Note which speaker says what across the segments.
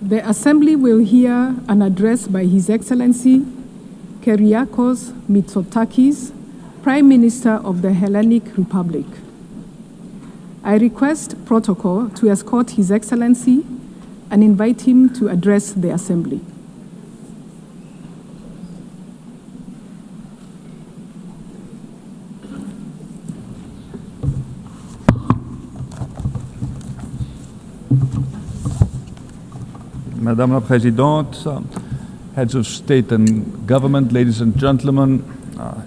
Speaker 1: The Assembly will hear an address by His Excellency Kyriakos Mitsotakis, Prime Minister of the Hellenic Republic. I request protocol to escort His Excellency and invite him to address the Assembly.
Speaker 2: Madame la Présidente, heads of state and government, ladies and gentlemen,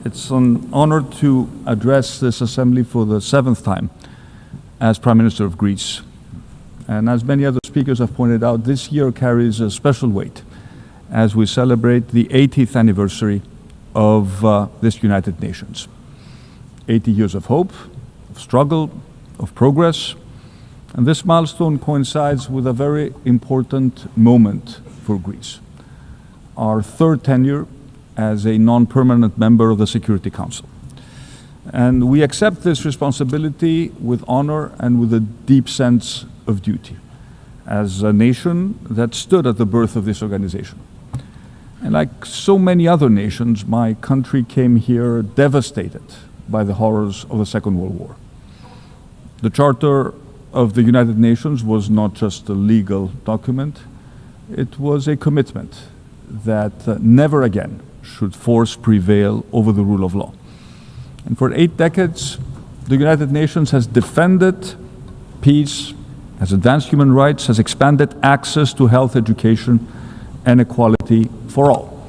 Speaker 2: it's an honor to address this assembly for the 7th time as Prime Minister of Greece. And as many other speakers have pointed out, this year carries a special weight as we celebrate the 80th anniversary of this United Nations. 80 years of hope, of struggle, of progress. And this milestone coincides with a very important moment for Greece. Our 3rd tenure as a non-permanent member of the Security Council. And we accept this responsibility with honor and with a deep sense of duty as a nation that stood at the birth of this organization. And like so many other nations, my country came here devastated by the horrors of the Second World War. The Charter of the United Nations was not just a legal document, it was a commitment that never again should force prevail over the rule of law. And for 8 decades, the United Nations has defended peace, has advanced human rights, has expanded access to health, education, and equality for all.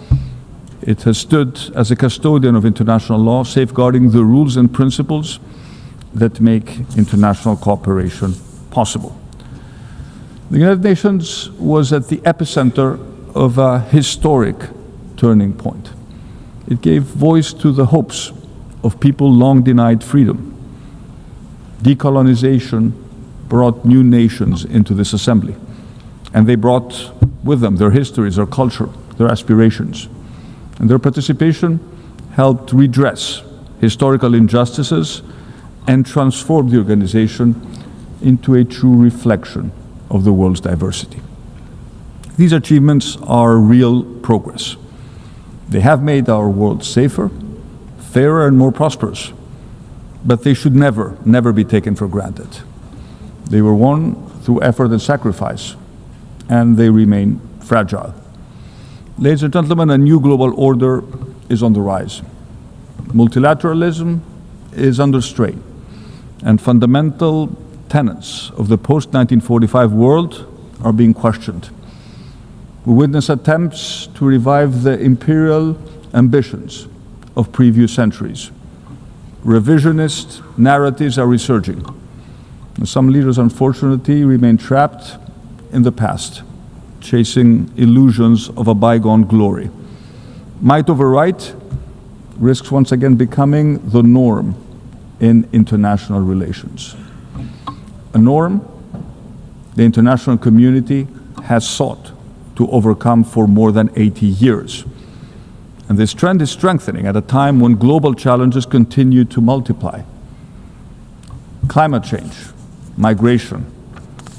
Speaker 2: It has stood as a custodian of international law, safeguarding the rules and principles that make international cooperation possible. The United Nations was at the epicenter of a historic turning point. It gave voice to the hopes of people long denied freedom. Decolonization brought new nations into this assembly, and they brought with them their histories, their culture, their aspirations. And their participation helped redress historical injustices and transform the organization into a true reflection of the world's diversity. These achievements are real progress. They have made our world safer, fairer, and more prosperous, but they should never be taken for granted. They were won through effort and sacrifice, and they remain fragile. Ladies and gentlemen, a new global order is on the rise. Multilateralism is under strain, and fundamental tenets of the post-1945 world are being questioned. We witness attempts to revive the imperial ambitions of previous centuries. Revisionist narratives are resurging. Some leaders, unfortunately, remain trapped in the past, chasing illusions of a bygone glory. Might over right risks once again becoming the norm in international relations. A norm the international community has sought to overcome for more than 80 years. And this trend is strengthening at a time when global challenges continue to multiply. Climate change, migration,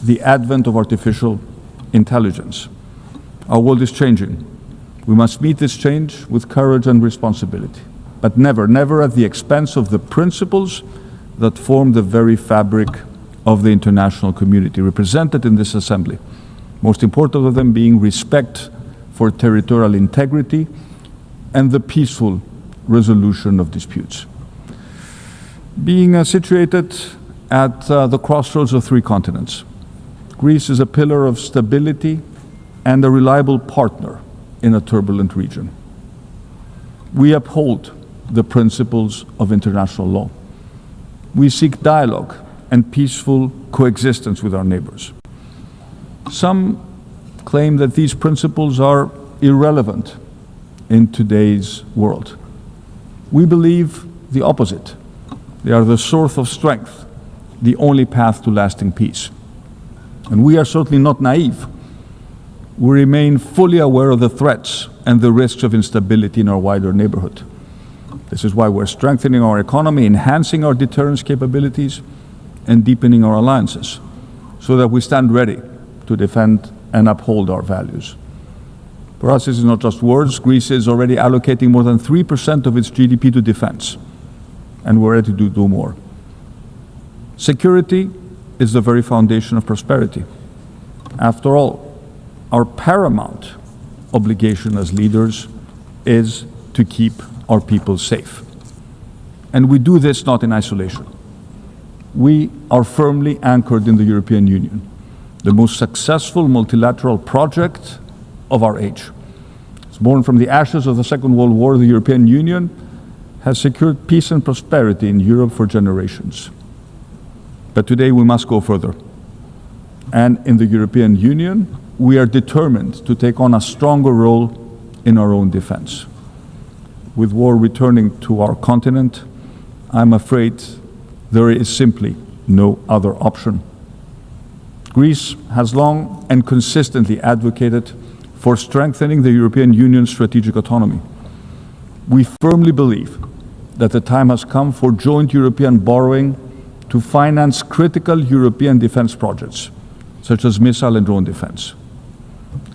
Speaker 2: the advent of artificial intelligence. Our world is changing. We must meet this change with courage and responsibility, but never at the expense of the principles that form the very fabric of the international community represented in this assembly. Most important of them being respect for territorial integrity and the peaceful resolution of disputes. Being situated at the crossroads of 3 continents, Greece is a pillar of stability and a reliable partner in a turbulent region. We uphold the principles of international law. We seek dialogue and peaceful coexistence with our neighbors. Some claim that these principles are irrelevant in today's world. We believe the opposite. They are the source of strength, the only path to lasting peace. And we are certainly not naive. We remain fully aware of the threats and the risks of instability in our wider neighborhood. This is why we're strengthening our economy, enhancing our deterrence capabilities, and deepening our alliances, so that we stand ready to defend and uphold our values. For us, this is not just words. Greece is already allocating more than 3% of its GDP to defense, and we're ready to do more. Security is the very foundation of prosperity. After all, our paramount obligation as leaders is to keep our people safe. And we do this not in isolation. We are firmly anchored in the European Union, the most successful multilateral project of our age. It's born from the ashes of the Second World War. The European Union has secured peace and prosperity in Europe for generations. But today we must go further. And in the European Union, we are determined to take on a stronger role in our own defense. With war returning to our continent, I'm afraid there is simply no other option. Greece has long and consistently advocated for strengthening the European Union's strategic autonomy. We firmly believe that the time has come for joint European borrowing to finance critical European defense projects, such as missile and drone defense.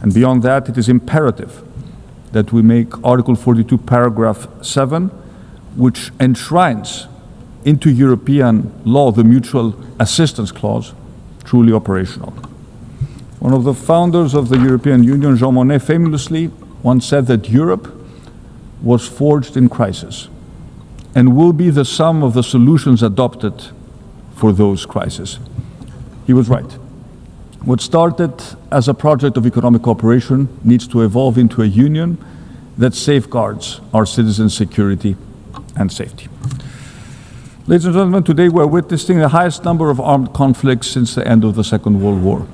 Speaker 2: And beyond that, it is imperative that we make Article 42, paragraph 7, which enshrines into European law the mutual assistance clause, truly operational. One of the founders of the European Union, Jean Monnet, famously once said that Europe was forged in crisis and will be the sum of the solutions adopted for those crises. He was right. What started as a project of economic cooperation needs to evolve into a union that safeguards our citizens' security and safety. Ladies and gentlemen, today we're witnessing the highest number of armed conflicts since the end of the Second World War.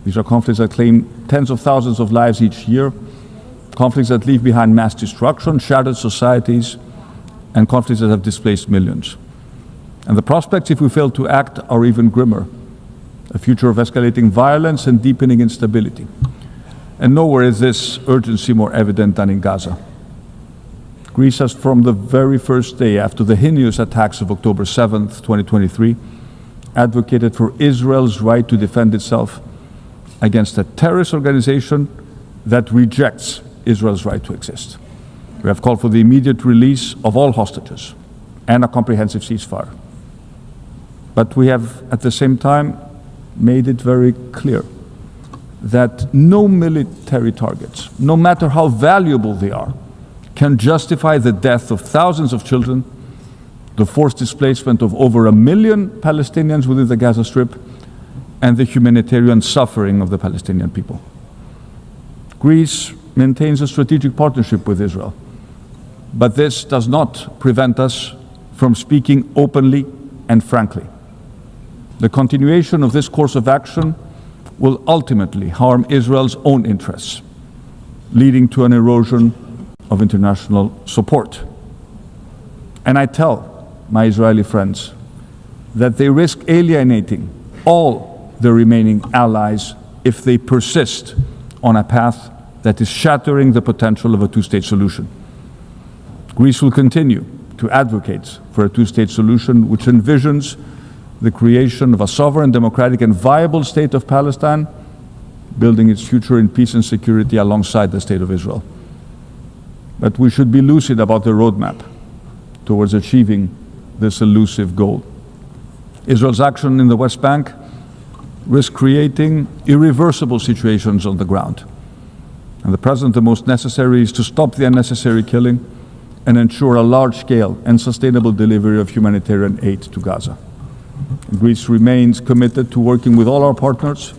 Speaker 2: These are conflicts that claim tens of thousands of lives each year, conflicts that leave behind mass destruction, shattered societies, and conflicts that have displaced millions. And the prospects, if we fail to act, are even grimmer. A future of escalating violence and deepening instability. And nowhere is this urgency more evident than in Gaza. Greece has, from the very first day after the heinous attacks of October 7th, 2023, advocated for Israel's right to defend itself against a terrorist organization that rejects Israel's right to exist. We have called for the immediate release of all hostages and a comprehensive ceasefire. But we have, at the same time, made it very clear that no military targets, no matter how valuable they are, can justify the death of thousands of children, the forced displacement of over 1 million Palestinians within the Gaza Strip, and the humanitarian suffering of the Palestinian people. Greece maintains a strategic partnership with Israel, but this does not prevent us from speaking openly and frankly. The continuation of this course of action will ultimately harm Israel's own interests, leading to an erosion of international support. And I tell my Israeli friends that they risk alienating all their remaining allies if they persist on a path that is shattering the potential of a two-state solution. Greece will continue to advocate for a two-state solution which envisions the creation of a sovereign, democratic, and viable state of Palestine, building its future in peace and security alongside the state of Israel. But we should be lucid about the roadmap towards achieving this elusive goal. Israel's action in the West Bank risks creating irreversible situations on the ground. And the present, the most necessary is to stop the unnecessary killing and ensure a large-scale and sustainable delivery of humanitarian aid to Gaza. Greece remains committed to working with all our partners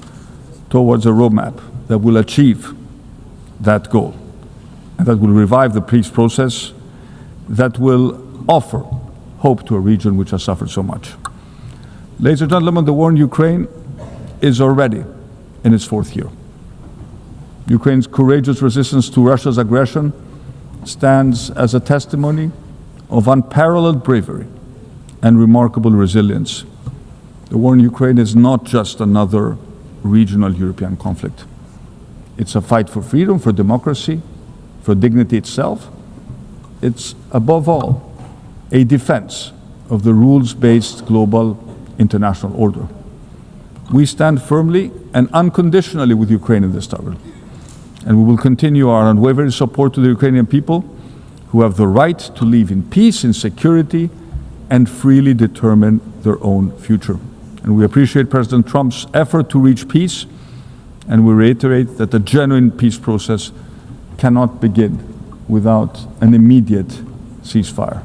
Speaker 2: towards a roadmap that will achieve that goal, and that will revive the peace process, that will offer hope to a region which has suffered so much. Ladies and gentlemen, the war in Ukraine is already in its 4th year. Ukraine's courageous resistance to Russia's aggression stands as a testimony of unparalleled bravery and remarkable resilience. The war in Ukraine is not just another regional European conflict. It's a fight for freedom, for democracy, for dignity itself. It's, above all, a defense of the rules-based global international order. We stand firmly and unconditionally with Ukraine in this struggle. And we will continue our unwavering support to the Ukrainian people who have the right to live in peace, in security, and freely determine their own future. And we appreciate President Trump's effort to reach peace, and we reiterate that the genuine peace process cannot begin without an immediate ceasefire.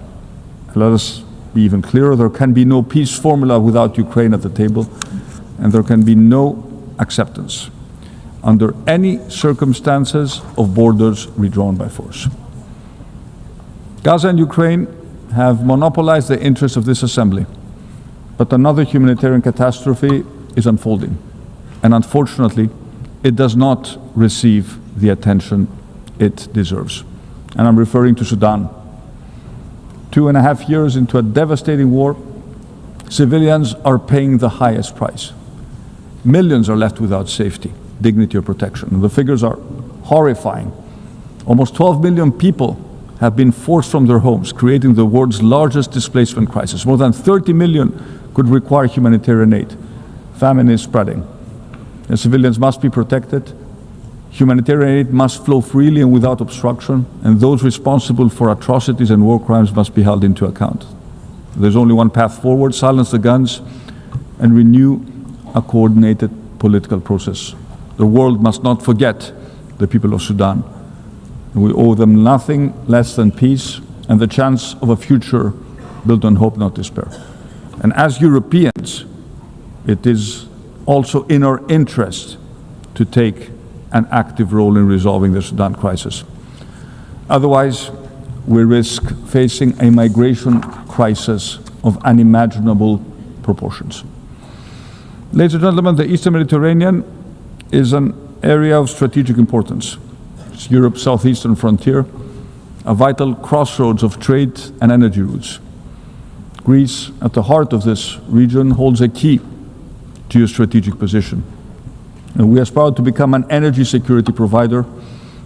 Speaker 2: And let us be even clearer, there can be no peace formula without Ukraine at the table, and there can be no acceptance under any circumstances of borders redrawn by force. Gaza and Ukraine have monopolized the interests of this assembly, but another humanitarian catastrophe is unfolding, and unfortunately, it does not receive the attention it deserves. And I'm referring to Sudan. 2.5 years into a devastating war, civilians are paying the highest price. Millions are left without safety, dignity, or protection. And the figures are horrifying. Almost 12 million people have been forced from their homes, creating the world's largest displacement crisis. More than 30 million could require humanitarian aid. Famine is spreading. And civilians must be protected. Humanitarian aid must flow freely and without obstruction, and those responsible for atrocities and war crimes must be held into account. There's only one path forward: silence the guns and renew a coordinated political process. The world must not forget the people of Sudan. We owe them nothing less than peace and the chance of a future built on hope, not despair. And as Europeans, it is also in our interest to take an active role in resolving the Sudan crisis. Otherwise, we risk facing a migration crisis of unimaginable proportions. Ladies and gentlemen, the Eastern Mediterranean is an area of strategic importance. It's Europe's southeastern frontier, a vital crossroads of trade and energy routes. Greece, at the heart of this region, holds a key geostrategic position. And we aspire to become an energy security provider,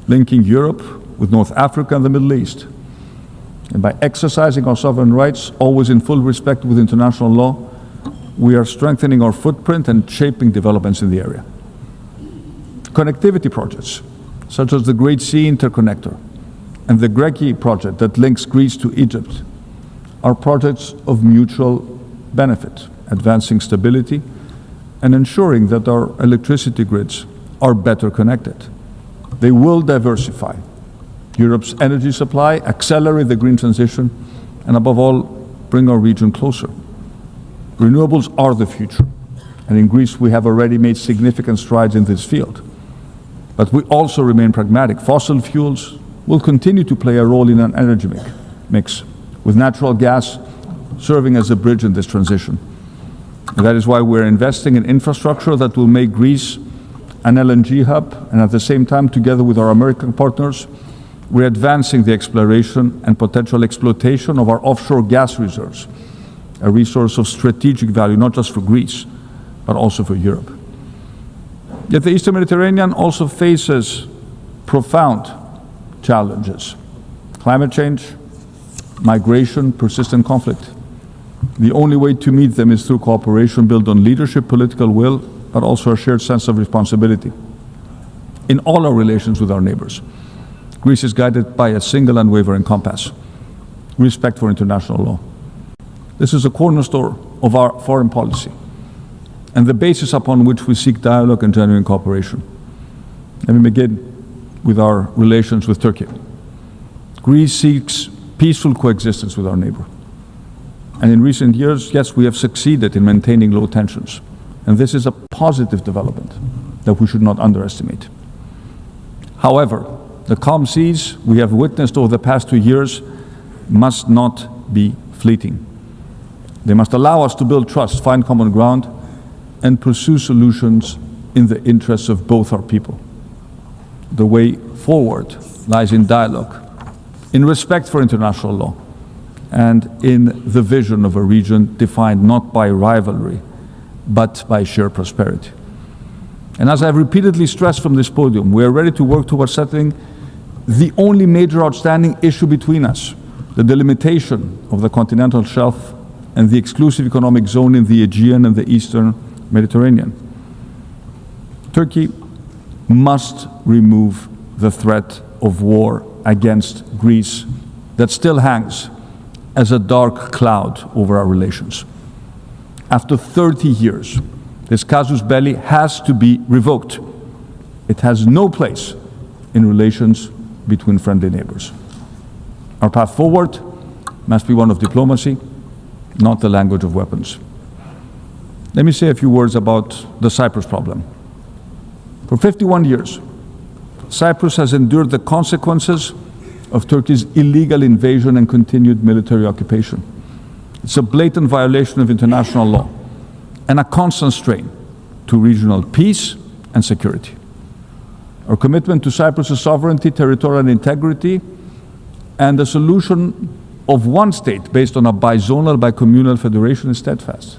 Speaker 2: linking Europe with North Africa and the Middle East. And by exercising our sovereign rights, always in full respect with international law, we are strengthening our footprint and shaping developments in the area. Connectivity projects, such as the Great Sea Interconnector and the Greki project that links Greece to Egypt, are projects of mutual benefit, advancing stability and ensuring that our electricity grids are better connected. They will diversify Europe's energy supply, accelerate the green transition, and above all, bring our region closer. Renewables are the future, and in Greece we have already made significant strides in this field. But we also remain pragmatic. Fossil fuels will continue to play a role in an energy mix, with natural gas serving as a bridge in this transition. And that is why we're investing in infrastructure that will make Greece an LNG hub, and at the same time, together with our American partners, we're advancing the exploration and potential exploitation of our offshore gas reserves, a resource of strategic value, not just for Greece, but also for Europe. Yet the Eastern Mediterranean also faces profound challenges: climate change, migration, persistent conflict. The only way to meet them is through cooperation built on leadership, political will, but also a shared sense of responsibility. In all our relations with our neighbors, Greece is guided by a single unwavering compass: respect for international law. This is a cornerstone of our foreign policy and the basis upon which we seek dialogue and genuine cooperation. Let me begin with our relations with Turkey. Greece seeks peaceful coexistence with our neighbor. And in recent years, yes, we have succeeded in maintaining low tensions. And this is a positive development that we should not underestimate. However, the calm seas we have witnessed over the past 2 years must not be fleeting. They must allow us to build trust, find common ground, and pursue solutions in the interests of both our people. The way forward lies in dialogue, in respect for international law, and in the vision of a region defined not by rivalry, but by shared prosperity. And as I've repeatedly stressed from this podium, we are ready to work towards settling the only major outstanding issue between us, the delimitation of the continental shelf and the exclusive economic zone in the Aegean and the Eastern Mediterranean. Turkey must remove the threat of war against Greece that still hangs as a dark cloud over our relations. After 30 years, this casus belli has to be revoked. It has no place in relations between friendly neighbors. Our path forward must be one of diplomacy, not the language of weapons. Let me say a few words about the Cyprus problem. For 51 years, Cyprus has endured the consequences of Turkey's illegal invasion and continued military occupation. It's a blatant violation of international law and a constant strain to regional peace and security. Our commitment to Cyprus' sovereignty, territorial integrity, and the solution of one state based on a bizonal, bicommunal federation is steadfast.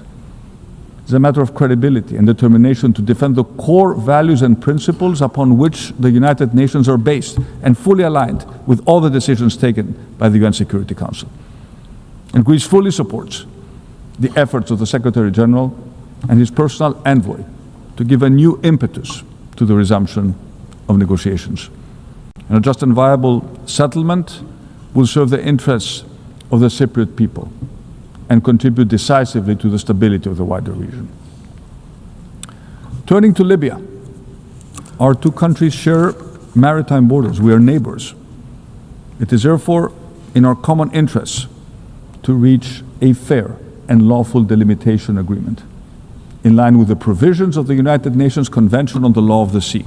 Speaker 2: It's a matter of credibility and determination to defend the core values and principles upon which the United Nations are based and fully aligned with all the decisions taken by the UN Security Council. And Greece fully supports the efforts of the Secretary General and his personal envoy to give a new impetus to the resumption of negotiations. And a just and viable settlement will serve the interests of the Cypriot people and contribute decisively to the stability of the wider region. Turning to Libya, our two countries share maritime borders. We are neighbors. It is therefore in our common interests to reach a fair and lawful delimitation agreement in line with the provisions of the United Nations Convention on the Law of the Sea.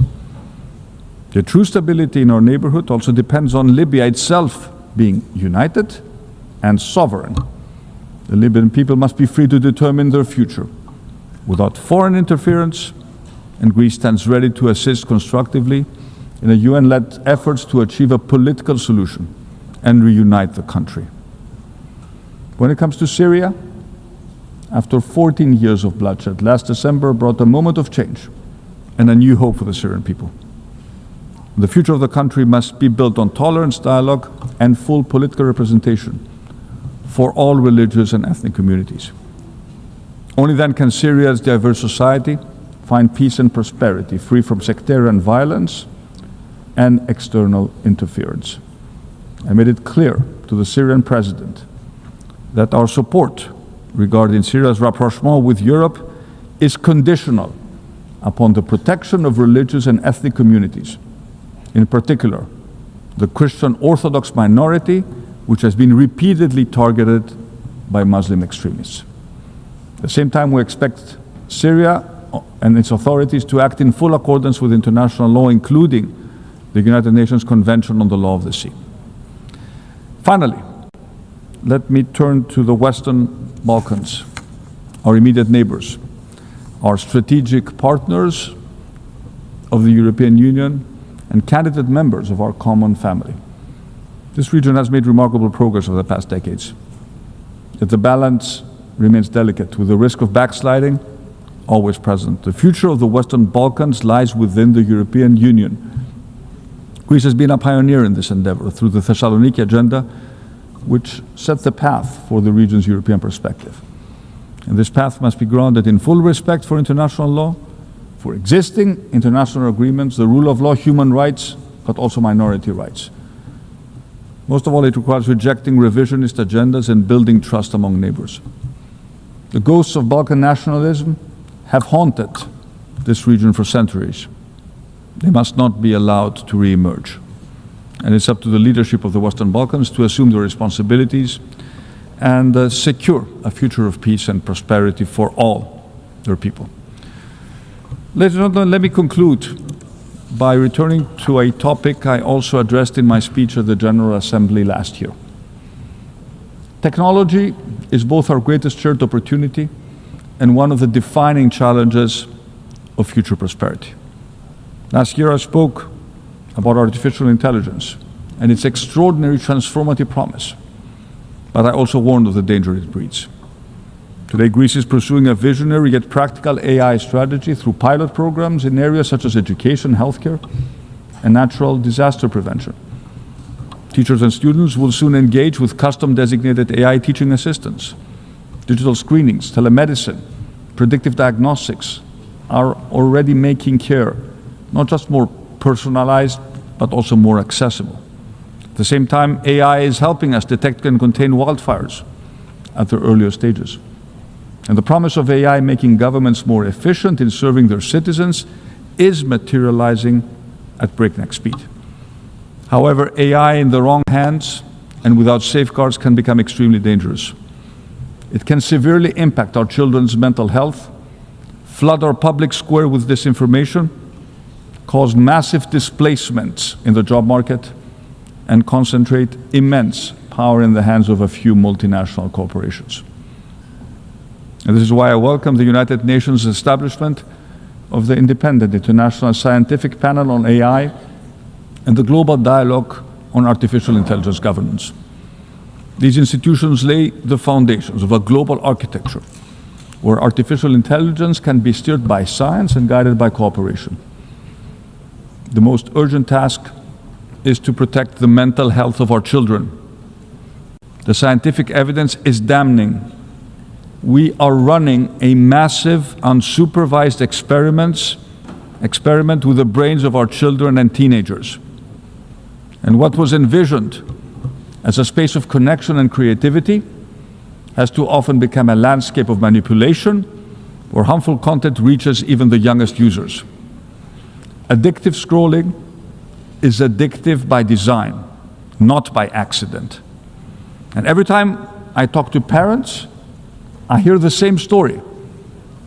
Speaker 2: The true stability in our neighborhood also depends on Libya itself being united and sovereign. The Libyan people must be free to determine their future without foreign interference, and Greece stands ready to assist constructively in a UN-led efforts to achieve a political solution and reunite the country. When it comes to Syria, after 14 years of bloodshed, last December brought a moment of change and a new hope for the Syrian people. The future of the country must be built on tolerance, dialogue, and full political representation for all religious and ethnic communities. Only then can Syria's diverse society find peace and prosperity, free from sectarian violence and external interference. I made it clear to the Syrian president that our support regarding Syria's rapprochement with Europe is conditional upon the protection of religious and ethnic communities, in particular the Christian Orthodox minority, which has been repeatedly targeted by Muslim extremists. At the same time, we expect Syria and its authorities to act in full accordance with international law, including the United Nations Convention on the Law of the Sea. Finally, let me turn to the Western Balkans, our immediate neighbors, our strategic partners of the European Union, and candidate members of our common family. This region has made remarkable progress over the past decades, yet the balance remains delicate, with the risk of backsliding always present. The future of the Western Balkans lies within the European Union. Greece has been a pioneer in this endeavor through the Thessaloniki Agenda, which set the path for the region's European perspective. And this path must be grounded in full respect for international law, for existing international agreements, the rule of law, human rights, but also minority rights. Most of all, it requires rejecting revisionist agendas and building trust among neighbors. The ghosts of Balkan nationalism have haunted this region for centuries. They must not be allowed to re-emerge. And it's up to the leadership of the Western Balkans to assume their responsibilities and secure a future of peace and prosperity for all their people. Ladies and gentlemen, let me conclude by returning to a topic I also addressed in my speech at the General Assembly last year. Technology is both our greatest shared opportunity and one of the defining challenges of future prosperity. Last year I spoke about artificial intelligence and its extraordinary transformative promise, but I also warned of the danger it breeds. Today, Greece is pursuing a visionary yet practical AI strategy through pilot programs in areas such as education, healthcare, and natural disaster prevention. Teachers and students will soon engage with custom-designated AI teaching assistants, digital screenings, telemedicine, predictive diagnostics are already making care not just more personalized, but also more accessible. At the same time, AI is helping us detect and contain wildfires at their earlier stages. And the promise of AI making governments more efficient in serving their citizens is materializing at breakneck speed. However, AI in the wrong hands and without safeguards can become extremely dangerous. It can severely impact our children's mental health, flood our public square with disinformation, cause massive displacements in the job market, and concentrate immense power in the hands of a few multinational corporations. And this is why I welcome the United Nations establishment of the Independent International Scientific Panel on AI and the Global Dialogue on Artificial Intelligence Governance. These institutions lay the foundations of a global architecture where artificial intelligence can be steered by science and guided by cooperation. The most urgent task is to protect the mental health of our children. The scientific evidence is damning. We are running a massive, unsupervised experiment with the brains of our children and teenagers. And what was envisioned as a space of connection and creativity has too often become a landscape of manipulation where harmful content reaches even the youngest users. Addictive scrolling is addictive by design, not by accident. And every time I talk to parents, I hear the same story.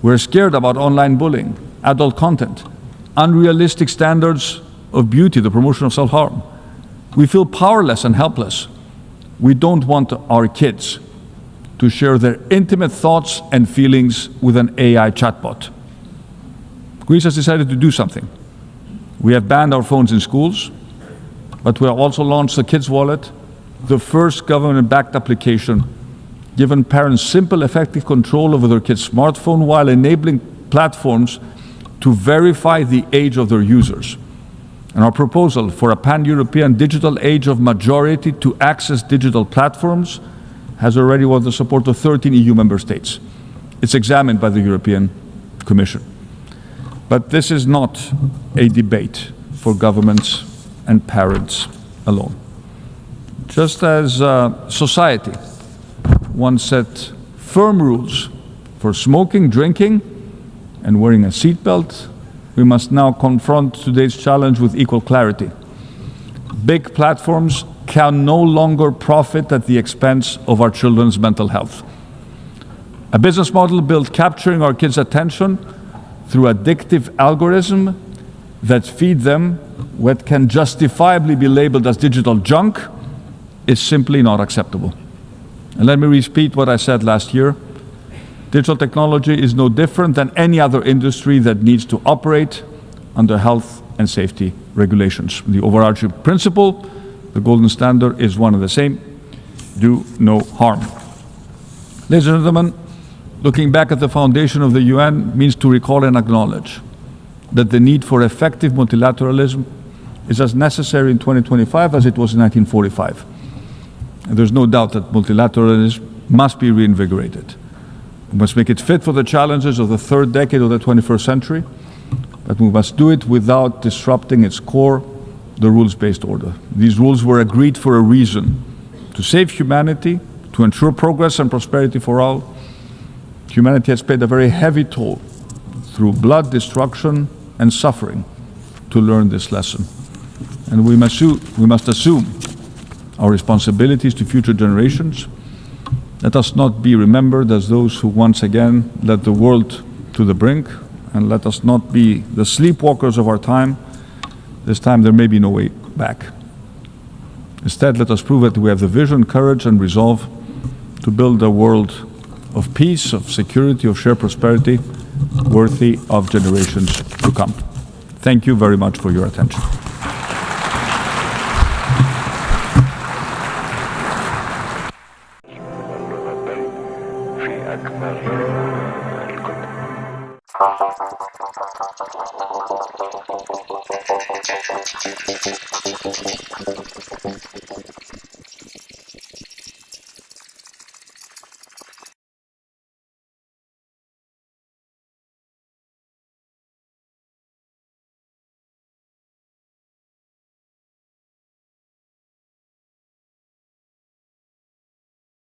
Speaker 2: We're scared about online bullying, adult content, unrealistic standards of beauty, the promotion of self-harm. We feel powerless and helpless. We don't want our kids to share their intimate thoughts and feelings with an AI chatbot. Greece has decided to do something. We have banned our phones in schools, but we have also launched the Kids Wallet, the first government-backed application giving parents simple, effective control over their kids' smartphone while enabling platforms to verify the age of their users. And our proposal for a pan-European digital age of majority to access digital platforms has already won the support of 13 EU member states. It's examined by the European Commission. But this is not a debate for governments and parents alone. Just as society once set firm rules for smoking, drinking, and wearing a seatbelt, we must now confront today's challenge with equal clarity. Big platforms can no longer profit at the expense of our children's mental health. A business model built capturing our kids' attention through addictive algorithms that feed them what can justifiably be labeled as digital junk is simply not acceptable. And let me repeat what I said last year. Digital technology is no different than any other industry that needs to operate under health and safety regulations. The overarching principle, the golden standard, is one and the same: do no harm. Ladies and gentlemen, looking back at the foundation of the UN means to recall and acknowledge that the need for effective multilateralism is as necessary in 2025 as it was in 1945. And there's no doubt that multilateralism must be reinvigorated. We must make it fit for the challenges of the third decade of the 21st century, but we must do it without disrupting its core, the rules-based order. These rules were agreed for a reason: to save humanity, to ensure progress and prosperity for all. Humanity has paid a very heavy toll through blood, destruction, and suffering to learn this lesson. And we must assume our responsibilities to future generations. Let us not be remembered as those who once again led the world to the brink, and let us not be the sleepwalkers of our time. This time there may be no way back. Instead, let us prove that we have the vision, courage, and resolve to build a world of peace, of security, of shared prosperity, worthy of generations to come. Thank you very much for your attention.